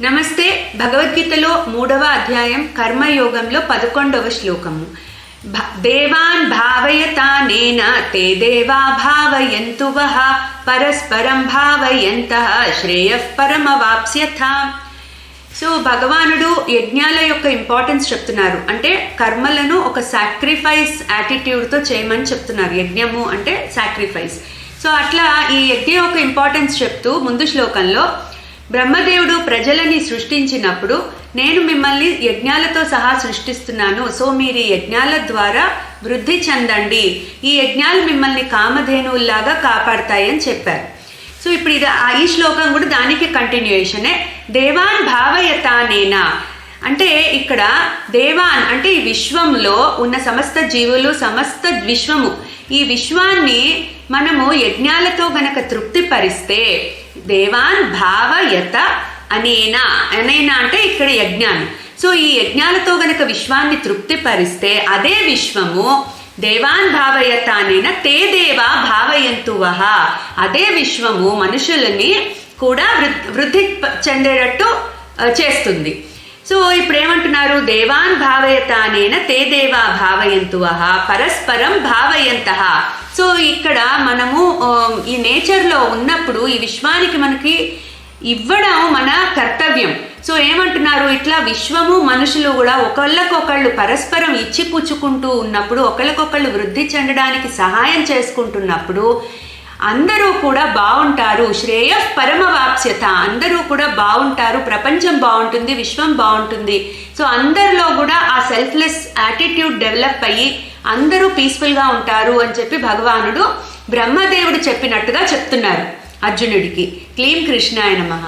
నమస్తే. భగవద్గీతలో 3వ అధ్యాయం కర్మయోగంలో 11వ శ్లోకము. దేవాన్ భావయతానేన తే దేవా భావయంతు వః పరస్పరం భావయంతః శ్రేయః పరమవాప్స్యథ. సో భగవానుడు యజ్ఞాల యొక్క ఇంపార్టెన్స్ చెప్తున్నారు. అంటే కర్మలను ఒక సాక్రిఫైస్ యాటిట్యూడ్తో చేయమని చెప్తున్నారు. యజ్ఞము అంటే సాక్రిఫైస్. సో అట్లా ఈ యజ్ఞం యొక్క ఇంపార్టెన్స్ చెప్తూ ముందు శ్లోకంలో బ్రహ్మదేవుడు ప్రజలని సృష్టించినప్పుడు నేను మిమ్మల్ని యజ్ఞాలతో సహా సృష్టిస్తున్నాను, సో మీరు ఈ యజ్ఞాల ద్వారా వృద్ధి చెందండి, ఈ యజ్ఞాలు మిమ్మల్ని కామధేనువుల్లాగా కాపాడతాయని చెప్పారు. సో ఇప్పుడు ఈ శ్లోకం కూడా దానికి కంటిన్యూయేషనే. దేవాన్ భావయతానేనా అంటే ఇక్కడ దేవాన్ అంటే ఈ విశ్వంలో ఉన్న సమస్త జీవులు, సమస్త విశ్వము, ఈ విశ్వాన్ని మనము యజ్ఞాలతో గనక తృప్తిపరిస్తే, దేవాన్ భావయత అనేనా అనేనా అంటే ఇక్కడ యజ్ఞాన్ని, సో ఈ యజ్ఞాలతో గనక విశ్వాన్ని తృప్తిపరిస్తే అదే విశ్వము దేవాన్ భావయత అనేన తే దేవా భావయంతు వః, అదే విశ్వము మనుషులని కూడా వృద్ధి చెందేటట్టు చేస్తుంది. సో ఇప్పుడు ఏమంటున్నారు? దేవాన్ భావయత అనేన తే దేవా భావయంతు వః పరస్పరం భావయంతః. సో ఇక్కడ మనము ఈ నేచర్లో ఉన్నప్పుడు ఈ విశ్వానికి మనకి ఇవ్వడం మన కర్తవ్యం. సో ఏమంటున్నారు? ఇట్లా విశ్వము మనుషులు కూడా ఒకళ్ళకొకళ్ళు పరస్పరం ఇచ్చి పుచ్చుకుంటూ ఉన్నప్పుడు, ఒకళ్ళకొకళ్ళు వృద్ధి చెందడానికి సహాయం చేసుకుంటున్నప్పుడు అందరూ కూడా బాగుంటారు. శ్రేయః పరమవాప్స్యత, అందరూ కూడా బాగుంటారు, ప్రపంచం బాగుంటుంది, విశ్వం బాగుంటుంది. సో అందరిలో కూడా ఆ సెల్ఫ్లెస్ యాటిట్యూడ్ డెవలప్ అయ్యి అందరూ పీస్ఫుల్గా ఉంటారు అని చెప్పి భగవానుడు బ్రహ్మదేవుడు చెప్పినట్టుగా చెప్తున్నారు అర్జునుడికి. క్లీం కృష్ణాయ నమః.